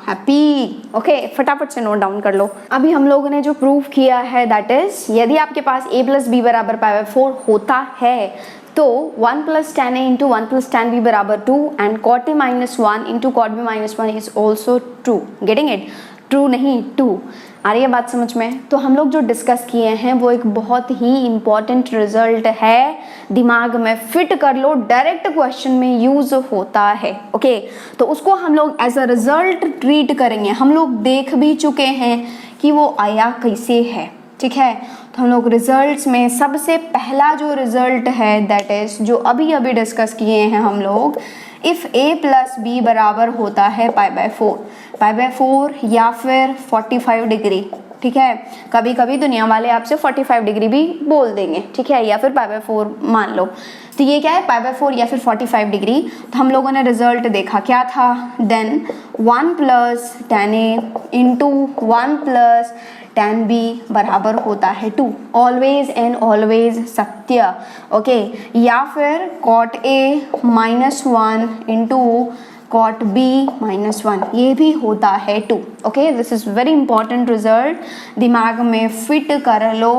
हैप्पी। ओके फटाफट से नोट डाउन कर लो। अभी हम लोगों ने जो प्रूव किया है दैट इज, यदि आपके पास a + b बराबर π/4 होता है तो 1 + tan a into 1 + tan b बराबर 2 and cot a -1 into cot b -1 is also true, getting it, true नहीं 2। आ रही है बात समझ में। तो हम लोग जो डिस्कस किए हैं वो एक बहुत ही इंपॉर्टेंट रिजल्ट है, दिमाग में फिट कर लो, डायरेक्ट क्वेश्चन में यूज होता है। ओके तो उसको हम लोग एज अ रिजल्ट ट्रीट करेंगे, हम लोग देख भी चुके हैं कि वो आया कैसे है, ठीक है। तो हम लोग रिजल्ट्स में सबसे पहला जो रिजल्ट है दैट इज जो अभी अभी डिस्कस किए हैं हम लोग, इफ a + b बराबर होता है π/4 या फिर 45 डिग्री, ठीक है। कभी कभी दुनिया वाले आपसे 45 डिग्री भी बोल देंगे, ठीक है, या फिर π/4 मान लो। तो ये क्या है, π/4 या फिर 45 डिग्री। तो हम लोगों ने रिजल्ट देखा क्या था, then 1 + tan A into 1 + tan B बराबर होता है 2, ऑलवेज एंड ऑलवेज सत्य, ओके। या फिर cot A -1 into cot B -1, ये भी होता है 2, okay. This is very important result, दिमाग में फिट कर लो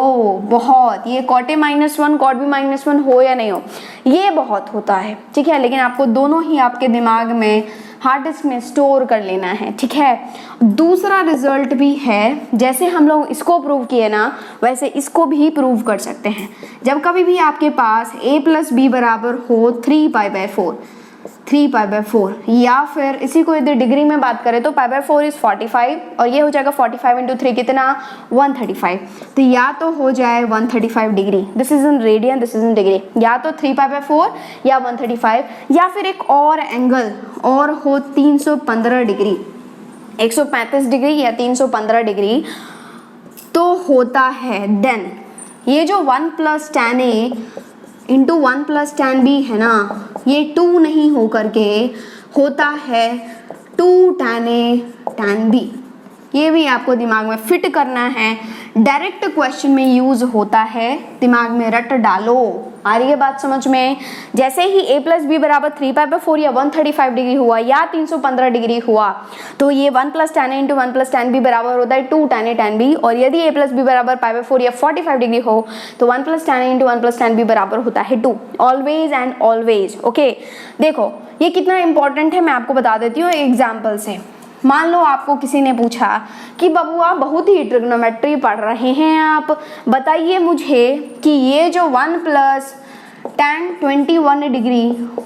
बहुत। ये cot A -1 cot B -1 हो या नहीं हो, ये बहुत होता है, ठीक है, लेकिन आपको दोनों ही आपके दिमाग में हार्ड डिस्क में स्टोर कर लेना है, ठीक है। दूसरा रिजल्ट भी है, जैसे हम लोग इसको प्रूव किए ना, वैसे इसको भी प्रूव कर सकते हैं। जब कभी भी आपके पास a + b बराबर हो 3π/4 या फिर इसी को यदि डिग्री में बात करें तो π/4 इज 45 और ये हो जाएगा 45 × 3 कितना 135। तो या तो हो जाए 135 degree, this is in radian, this is in degree, या तो 3π/4 या 135, या फिर एक और एंगल और हो 315 डिग्री, 135 डिग्री या 315 डिग्री तो होता है। देन ये जो 1 + tan A into 1 + tan B है ना, ये 2 नहीं हो करके होता है 2 tan A tan B। ये भी आपको दिमाग में फिट करना है, डायरेक्ट क्वेश्चन में यूज होता है, दिमाग में रट डालो। आ रही है बात समझ में। जैसे ही a + b बराबर 3π/4 या 135 डिग्री हुआ या 315 डिग्री हुआ तो ये 1 + tan A into 1 + tan B बराबर होता है 2 tan A tan B, और यदि a + b बराबर π/4 या 45 डिग्री हो तो 1 + tan A into 1 + tan B बराबर होता है 2, ऑलवेज एंड ऑलवेज, ओके। देखो ये कितना इंपॉर्टेंट है मैं आपको बता देती हूँ एग्जाम्पल से। मान लो आपको किसी ने पूछा कि बबुआ बहुत ही ट्रिग्नोमेट्री पढ़ रहे हैं आप, बताइए मुझे कि ये जो 1 + tan 21 डिग्री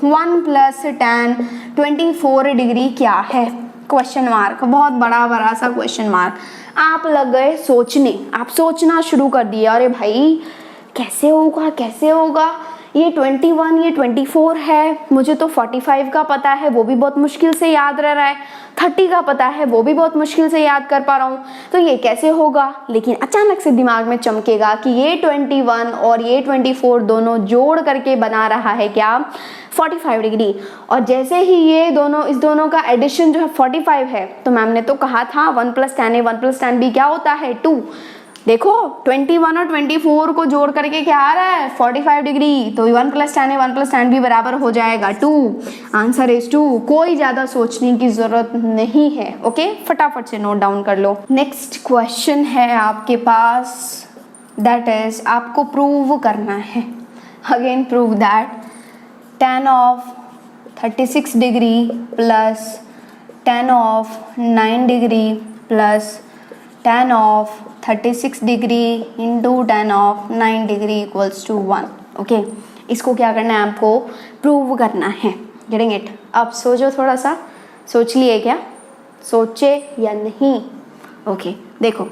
1 + tan 24 डिग्री क्या है, क्वेश्चन मार्क, बहुत बड़ा सा क्वेश्चन मार्क। आप लग गए सोचने, आप सोचना शुरू कर दिए, अरे भाई कैसे होगा, ये 21 ये 24 है, मुझे तो 45 का पता है वो भी बहुत मुश्किल से याद रह रहा है, 30 का पता है वो भी बहुत मुश्किल से याद कर पा रहा हूँ, तो ये कैसे होगा। लेकिन अचानक से दिमाग में चमकेगा कि ये 21 और ये 24 दोनों जोड़ करके बना रहा है क्या 45 डिग्री, और जैसे ही ये दोनों इस दोनों का एडिशन जो है 45 है, तो मैम ने तो कहा था 1 + tan A 1 + tan B क्या होता है 2। देखो 21 और 24 को जोड़ करके क्या आ रहा है 45 डिग्री, तो 1 + tan A 1 + tan B बराबर हो जाएगा 2, आंसर इज 2। कोई ज्यादा सोचने की जरूरत नहीं है, ओके, फटाफट से नोट डाउन कर लो। नेक्स्ट क्वेश्चन है आपके पास, दैट इज आपको प्रूव करना है, again prove that tan of 36 degree plus tan of 9 degree plus tan of 36 degree into tan of 9 degree equals to 1, okay. इसको क्या करना है, आपको प्रूव करना है, गेटिंग इट। अब सोचो, थोड़ा सा सोच लिए क्या, सोचे या नहीं, ओके। देखो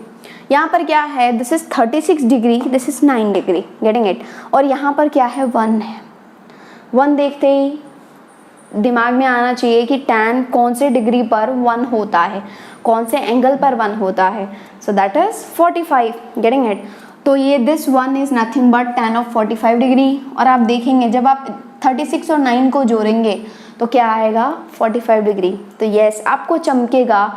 यहाँ पर क्या है, this is 36 degree, this is 9 degree, getting it, और यहाँ पर क्या है 1 है। 1 देखते ही दिमाग में आना चाहिए कि tan कौन से डिग्री पर 1 होता है, कौन से एंगल पर 1 होता है, so that is 45, getting it. तो ये this 1 is nothing but tan of 45 degree, और आप देखेंगे जब आप 36 और 9 को जोड़ेंगे तो क्या आएगा 45 डिग्री। तो यस, आपको चमकेगा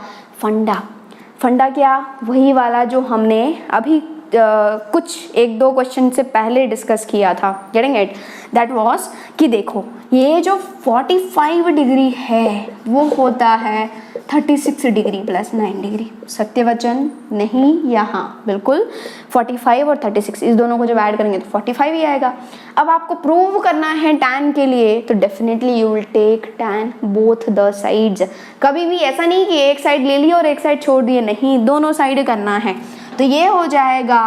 फंडा क्या, वही वाला जो हमने अभी कुछ 1-2 क्वेश्चन से पहले डिस्कस किया था, गेटिंग इट, दैट वाज कि देखो ये जो 45 डिग्री है वो होता है 36 डिग्री प्लस 9 डिग्री, सत्य वचन नहीं, यहाँ बिल्कुल 45 और 36 इस दोनों को जब ऐड करेंगे तो 45 ही आएगा। अब आपको प्रूव करना है tan के लिए, तो definitely you will take tan both the sides. कभी भी ऐसा नहीं कि एक साइड ले लिया और एक साइड छोड़ दिए, नहीं, दोनों साइड करना है। तो ये हो जाएगा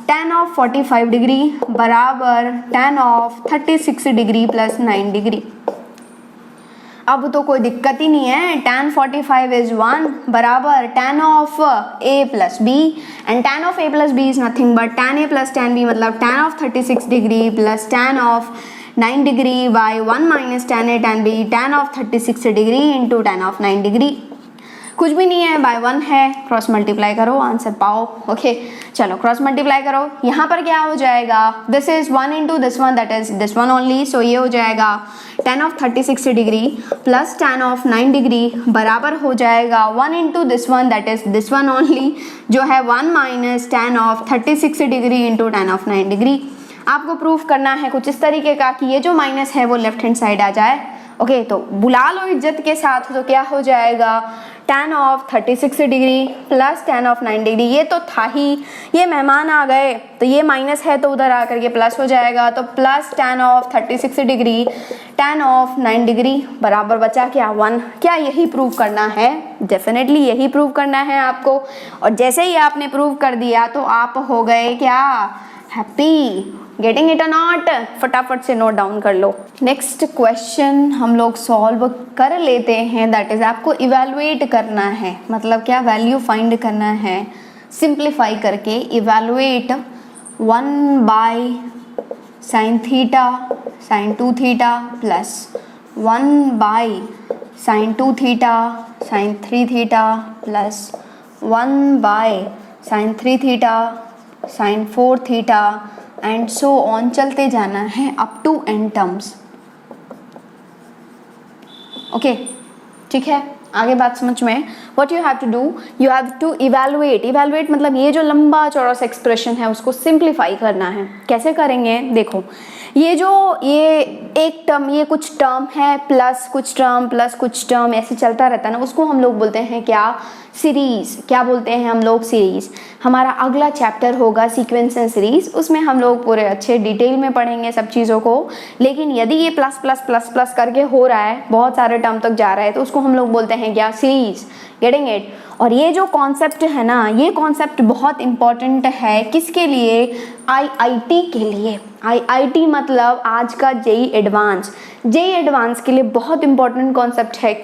tan ऑफ 45 डिग्री बराबर tan of 36 degree plus 9 degree. अब तो कोई दिक्कत ही नहीं है, tan 45 इज 1 बराबर tan of a plus b, and tan of a plus b is nothing but tan a plus tan b, मतलब tan of 36 degree plus tan of 9 degree by 1 minus tan a tan b, tan of 36 degree into tan of 9 degree. कुछ भी नहीं है, bye 1 है, cross multiply करो, answer पाओ। Okay चलो cross multiply करो, यहाँ पर क्या हो जाएगा, this is 1 into this one, that is this one only, so ये हो जाएगा tan of 36 degree plus tan of 9 degree बराबर हो जाएगा 1 into this one, that is this one only, जो है 1 minus tan of 36 degree into tan of 9 degree. आपको proof करना है कुछ इस तरीके का कि ये जो माइनस है वो लेफ्ट हैंड साइड आ जाए। ओके तो बुला लो इज्जत के साथ, तो क्या हो जाएगा tan of 36 degree plus tan of 9 degree, ये तो था ही, ये मेहमान आ गए तो ये माइनस है तो उधर आकर के प्लस हो जाएगा, तो plus tan of 36 degree tan of 9 degree बराबर बचा क्या 1। क्या यही प्रूव करना है? डेफिनेटली यही प्रूव करना है आपको, और जैसे ही आपने प्रूव कर दिया तो आप हो गए क्या हैप्पी। गेटिंग इट और नॉट? फटाफट से नोट डाउन कर लो। नेक्स्ट क्वेश्चन हम लोग सॉल्व कर लेते हैं, दैट इज आपको इवेलुएट करना है, मतलब क्या वैल्यू फाइंड करना है, सिंप्लीफाई करके evaluate 1 by sine theta sine 2 theta plus 1 by sine 2 theta sine 3 theta plus 1 by sine 3 theta sine 4 theta and so on, चलते जाना है up to n terms. Okay ठीक है, आगे बात समझ में। What you have to do, you have to evaluate, evaluate मतलब ये जो लंबा चौड़ा सा एक्सप्रेशन है उसको सिंप्लीफाई करना है। कैसे करेंगे देखो, ये एक टर्म, ये कुछ टर्म है प्लस कुछ टर्म ऐसे चलता रहता है ना, उसको हम लोग बोलते हैं क्या, सीरीज। क्या बोलते हैं हम लोग? सीरीज। हमारा अगला चैप्टर होगा सीक्वेंस एंड सीरीज, उसमें हम लोग पूरे अच्छे डिटेल में पढ़ेंगे सब चीज़ों को। लेकिन यदि ये प्लस प्लस प्लस प्लस करके हो रहा है, बहुत सारे टर्म तक जा रहा है, तो उसको हम लोग बोलते हैं क्या, सीरीज। Getting it? और ये जो कॉन्सेप्ट है ना, ये कॉन्सेप्ट बहुत इंपॉर्टेंट है किसके लिए, आईआईटी के लिए। आईआईटी मतलब आज का जेई एडवांस, जेई एडवांस के लिए बहुत इंपॉर्टेंट कॉन्सेप्ट है।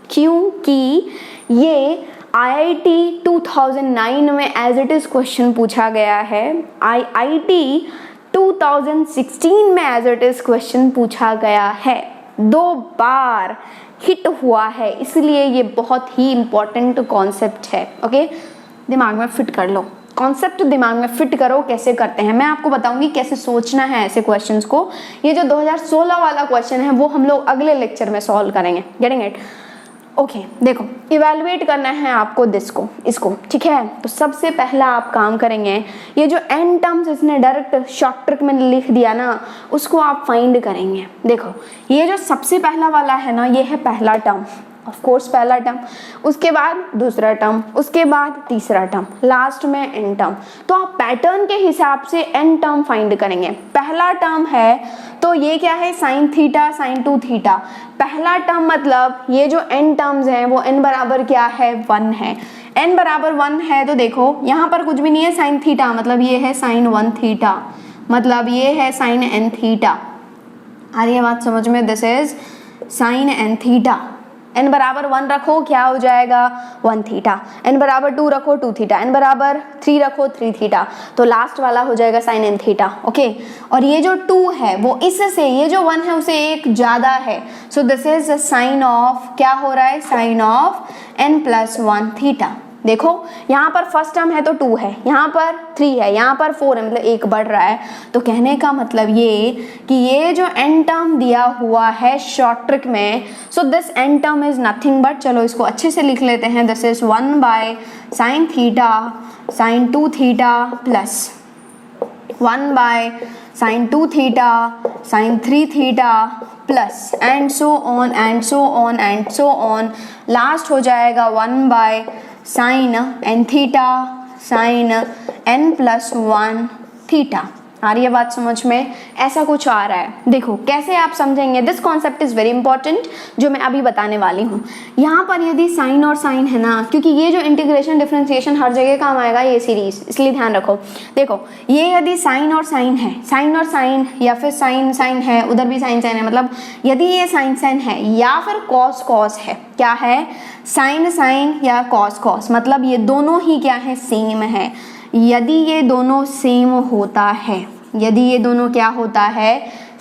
क्योंकि ये आईआईटी 2009 में एज इट इज क्वेश्चन पूछा गया है, आईआईटी 2016 में एज इट इज क्वेश्चन पूछा गया है, 2 बार हिट हुआ है, इसलिए ये बहुत ही इंपॉर्टेंट कॉन्सेप्ट है। ओके दिमाग में फिट कर लो, कॉन्सेप्ट दिमाग में फिट करो। कैसे करते हैं मैं आपको बताऊंगी, कैसे सोचना है ऐसे क्वेश्चंस को। ये जो 2016 वाला क्वेश्चन है वो हम लोग अगले लेक्चर में सॉल्व करेंगे। Getting it? ओके देखो, इवेलुएट करना है आपको इसको, ठीक है। तो सबसे पहला आप काम करेंगे, ये जो n टर्म्स इसने डायरेक्ट शॉर्ट ट्रिक में लिख दिया ना, उसको आप फाइंड करेंगे। देखो ये जो सबसे पहला वाला है ना, ये है पहला टर्म, ऑफ कोर्स पहला टर्म, उसके बाद दूसरा टर्म, उसके बाद तीसरा टर्म, लास्ट में n टर्म। तो आप पैटर्न के हिसाब से n टर्म फाइंड करेंगे। पहला टर्म है तो ये क्या है, साइन थीटा साइन 2 थीटा। पहला टर्म मतलब ये जो n टर्म्स हैं वो n बराबर क्या है, 1 है। n बराबर 1 है तो देखो यहाँ पर कुछ भी नहीं है, साइन थीटा मतलब ये है साइन 1 थीटा, मतलब ये है साइन n थीटा। आ रही है बात समझ में? This is sign n theta. n बराबर 1 रखो, क्या हो जाएगा, 1 थीटा। n बराबर 2 रखो, 2 थीटा। n बराबर 3 रखो, 3 थीटा। तो लास्ट वाला हो जाएगा साइन n थीटा। ओके और ये जो 2 है वो इससे, ये जो 1 है उसे एक ज़्यादा है, so this is sine of, क्या हो रहा है, sine of n plus 1 theta. देखो यहाँ पर फर्स्ट टर्म है तो 2 है, यहाँ पर 3 है, यहाँ पर 4 है, मतलब 1 बढ़ रहा है। तो कहने का मतलब ये कि ये जो n टर्म दिया हुआ है शॉर्ट ट्रिक में, so this n term is nothing but, चलो इसको अच्छे से लिख लेते हैं, this is 1 by sine theta sine 2 theta plus 1 by sine 2 theta sine 3 theta plus and so on and so on and so on, last हो जाएगा 1 by sine n theta sine n plus 1 theta. आ रही है बात समझ में? ऐसा कुछ आ रहा है। देखो कैसे आप समझेंगे, this concept is very important जो मैं अभी बताने वाली हूँ। यहाँ पर यदि साइन और साइन है ना, क्योंकि ये जो इंटीग्रेशन डिफरेंशिएशन हर जगह काम आएगा ये सीरीज, इसलिए ध्यान रखो। देखो ये यदि साइन और साइन है, साइन और साइन, या फिर साइन साइन है, उधर भी साइन साइन है, मतलब यदि ये साइन साइन है या फिर कॉस कॉस है, क्या है, साइन साइन या कॉस कॉस, मतलब ये दोनों ही क्या है, सेम है। यदि ये दोनों सेम होता है, यदि ये दोनों क्या होता है,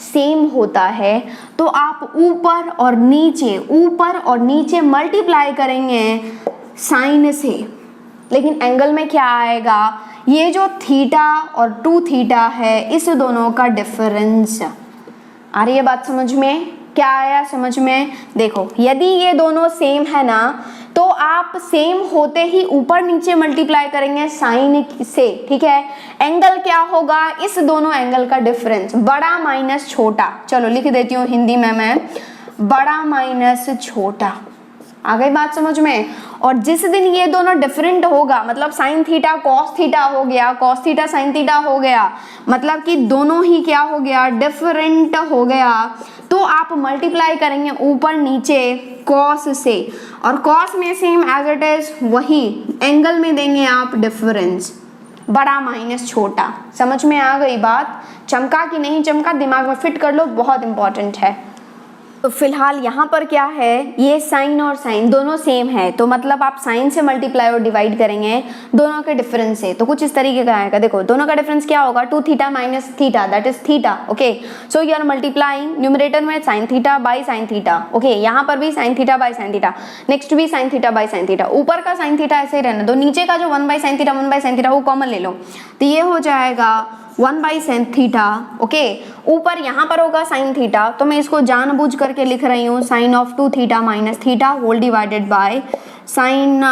सेम होता है तो आप ऊपर और नीचे मल्टीप्लाई करेंगे साइन से, लेकिन एंगल में क्या आएगा, ये जो थीटा और 2 थीटा है इस दोनों का डिफरेंस। आ रही है बात समझ में? क्या आया समझ में? देखो यदि ये दोनों सेम है ना तो आप सेम होते ही ऊपर नीचे मल्टीप्लाई करेंगे साइन से, ठीक है। एंगल क्या होगा, इस दोनों एंगल का डिफरेंस, बड़ा माइनस छोटा। चलो लिख देती हूँ हिंदी में मैं, बड़ा माइनस छोटा। आ गई बात समझ में? और जिस दिन ये दोनों डिफरेंट होगा, मतलब साइन थीटा कॉस थीटा हो गया, कॉस थीटा साइन थीटा हो गया, मतलब कि दोनों ही क्या हो गया, डिफरेंट हो गया, तो आप मल्टीप्लाई करेंगे ऊपर नीचे कॉस से, और कॉस में सेम एज इट इज वही एंगल में देंगे आप डिफरेंस, बड़ा माइनस छोटा। समझ में आ गई बात? चमका कि नहीं चमका, दिमाग में फिट कर लो, बहुत इंपॉर्टेंट है। तो फिलहाल यहाँ पर क्या है, ये साइन और साइन दोनों सेम है, तो मतलब आप साइन से मल्टीप्लाई और डिवाइड करेंगे दोनों के डिफरेंस से, तो कुछ इस तरीके का आएगा। देखो दोनों का डिफरेंस क्या होगा, 2 theta minus theta, that is theta. Okay, so you are multiplying numerator में sine theta by sine theta. Okay, यहाँ पर भी sine theta by sine theta, next भी sine theta by sine theta. ऊपर का साइन थीटा ऐसे ही रहने दो, नीचे का जो 1 by sine theta 1 by sine theta वो कॉमन ले लो, तो ये हो जाएगा 1 बाई साइन थीटा। ओके, ऊपर यहाँ पर होगा साइन थीटा, तो मैं इसको जानबूझ करके लिख रही हूँ sine of 2 theta minus theta whole divided by sine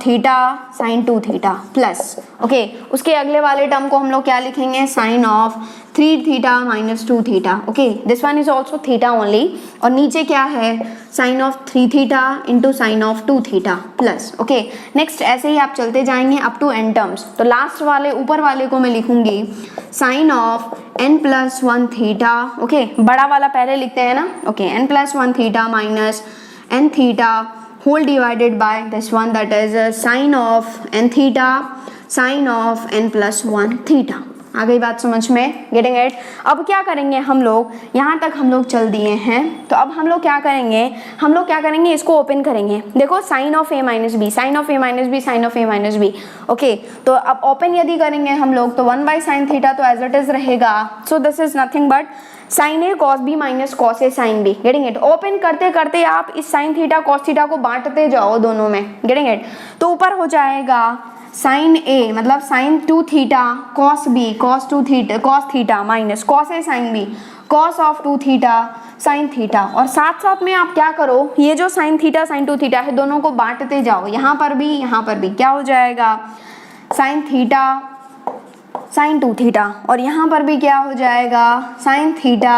theta sine 2 theta plus. Okay, उसके अगले वाले टर्म को हम लोग क्या लिखेंगे, sine of 3 theta minus 2 theta. Okay, this one is also theta only, और नीचे क्या है, sine of 3 theta into sine of 2 theta plus. Okay, next ऐसे ही आप चलते जाएंगे अप टू एन टर्म्स, तो लास्ट वाले ऊपर वाले को मैं लिखूंगी sign of n+1 theta. Okay, बड़ा वाला पहले लिखते हैं ना। Okay, n+1 theta minus n theta whole divided by this one, that is sin of n theta sin of n+1 theta। आ गई बात समझ में? Getting it? अब क्या करेंगे हम लोग, यहाँ तक हम लोग चल दिए हैं, तो अब हम लोग क्या करेंगे, इसको ओपन करेंगे। देखो sine of a minus B, sine of a minus B, sine of a minus B. Okay, तो अब ओपन यदि करेंगे हम लोग तो 1 बाई साइन थीटा तो एज इट इज रहेगा, so this is nothing but sine A cos B minus cos A sine B. Getting it? Open करते करते आप इस साइन थीटा कॉस थीटा को बांटते जाओ दोनों में। Getting it? तो ऊपर हो जाएगा साइन ए मतलब sine 2 theta cos B cos 2 theta cos theta minus cos A sine B cos of 2 theta sine theta, और साथ साथ में आप क्या करो, ये जो साइन थीटा साइन 2 थीटा है दोनों को बांटते जाओ, यहाँ पर भी क्या हो जाएगा, साइन थीटा साइन 2 थीटा, और यहाँ पर भी क्या हो जाएगा, sine theta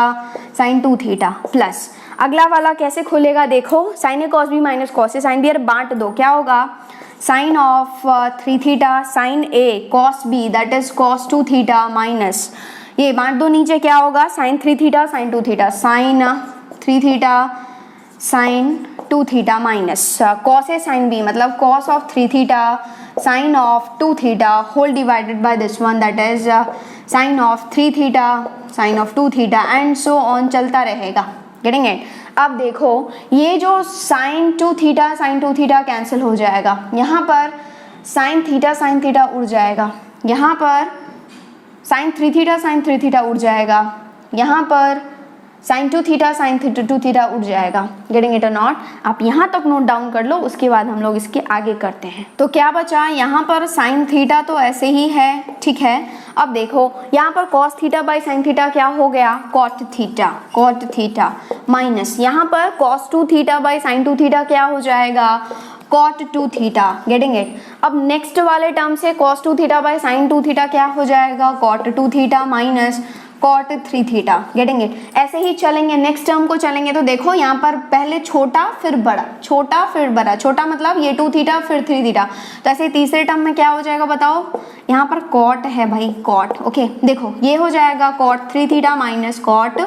sine 2 theta plus. अगला वाला कैसे खुलेगा देखो, साइन ए कॉस बी माइनस कॉस ए साइन बी, बांट दो, क्या होगा, sine of 3 theta sine A cos B that is cos 2 theta minus, ये बांट दो, नीचे क्या होगा, sine 3 theta sine 2 theta sine 3 theta sine 2 theta minus cos ए साइन बी मतलब cos of 3 theta sine of 2 theta whole divided by this one that is sine of 3 theta sine of 2 theta and so on चलता रहेगा। Getting it? अब देखो ये जो sine 2 theta sine 2 theta cancel हो जाएगा, यहाँ पर साइन थीटा उड़ जाएगा, यहाँ पर साइन 3 थीटा उड़ जाएगा, यहाँ पर साइन 2 थीटा साइन 2 थीटा उड़ जाएगा। गेटिंग इट और नॉट? आप यहाँ तक नोट डाउन कर लो, उसके बाद हम लोग इसके आगे करते हैं। तो क्या बचा, यहाँ पर साइन थीटा तो ऐसे ही है, ठीक है। अब देखो यहाँ पर cos theta by sine theta क्या हो गया, कॉट थीटा माइनस यहाँ पर cos 2 theta by sine 2 theta क्या हो जाएगा, कॉट 2 थीटा। Getting it? अब नेक्स्ट वाले टर्म से cos 2 theta by sine 2 theta क्या हो जाएगा, cot 2 theta minus cot 3 theta. Getting it? ऐसे ही चलेंगे, नेक्स्ट टर्म को चलेंगे तो देखो यहाँ पर पहले छोटा फिर बड़ा, छोटा फिर बड़ा, छोटा मतलब ये 2 थीटा फिर 3 थीटा, तो ऐसे तीसरे टर्म में क्या हो जाएगा बताओ, यहाँ पर कॉट है भाई, कॉट। ओके, देखो ये हो जाएगा cot 3 theta minus cot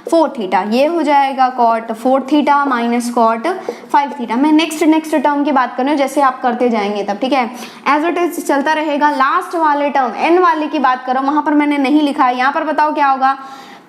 4 theta, ये हो जाएगा cot 4 theta minus cot 5 theta. मैं नेक्स्ट टर्म की बात कर रही हूँ, जैसे आप करते जाएंगे तब, ठीक है, एज इट इज चलता रहेगा। लास्ट वाले टर्म एन वाले की बात करो, वहां पर मैंने नहीं लिखा है, यहाँ पर बताओ क्या होगा,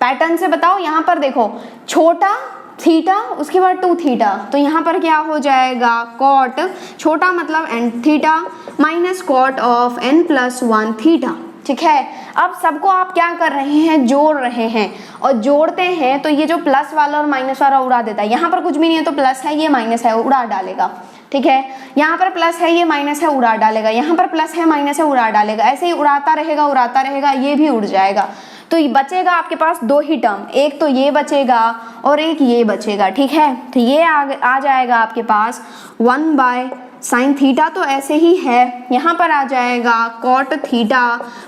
पैटर्न से बताओ। यहाँ पर देखो छोटा थीटा उसके बाद 2 थीटा, तो यहाँ पर क्या हो जाएगा, कॉट छोटा मतलब n theta minus cot of n+1 theta. ठीक है। अब सबको आप क्या कर रहे हैं, जोड़ रहे हैं, और जोड़ते हैं तो ये जो प्लस वाला और माइनस वाला उड़ा देता है। यहाँ पर कुछ भी नहीं है तो प्लस है, ये माइनस है, उड़ा डालेगा, ठीक है। यहाँ पर प्लस है, ये माइनस है, उड़ा डालेगा, यहाँ पर प्लस है, माइनस है, उड़ा डालेगा, ऐसे ही उड़ाता रहेगा, ये भी उड़ जाएगा। तो ये बचेगा आपके पास दो ही टर्म, एक तो ये बचेगा और एक ये बचेगा, ठीक है। तो ये आ जाएगा आपके पास 1 बाय साइन थीटा, तो ऐसे ही है। यहाँ पर आ जाएगा cot theta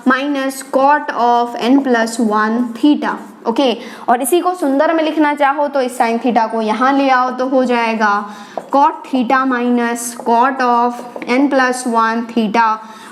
minus cot of n+1 theta, okay. और इसी को सुंदर में लिखना चाहो तो इस साइन थीटा को यहाँ ले आओ तो हो जाएगा cot theta minus cot of n+1 theta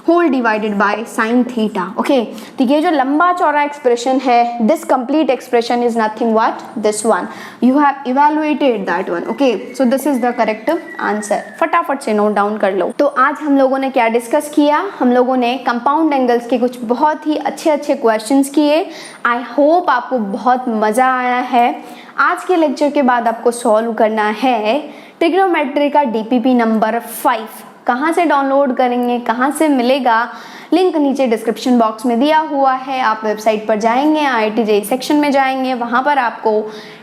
whole divided by sine theta, okay. तो ये जो लंबा चौड़ा एक्सप्रेशन है, this complete expression is nothing what this one, you have evaluated that one, okay. So this is the correct answer. फटाफट से note down कर लो। तो आज हम लोगों ने क्या डिस्कस किया, हम लोगों ने कंपाउंड एंगल्स के कुछ बहुत ही अच्छे क्वेश्चंस किए। आई होप आपको बहुत मजा आया है। आज के लेक्चर के बाद आपको सॉल्व करना है ट्रिग्नोमेट्री का DPP नंबर 5। कहाँ से डाउनलोड करेंगे, कहाँ से मिलेगा, लिंक नीचे डिस्क्रिप्शन बॉक्स में दिया हुआ है। आप वेबसाइट पर जाएंगे, IIT JEE सेक्शन में जाएंगे, वहाँ पर आपको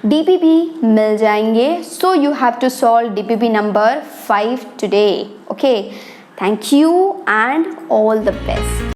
DPP मिल जाएंगे। So you have to solve DPP number 5 today, okay. Thank you and all the best.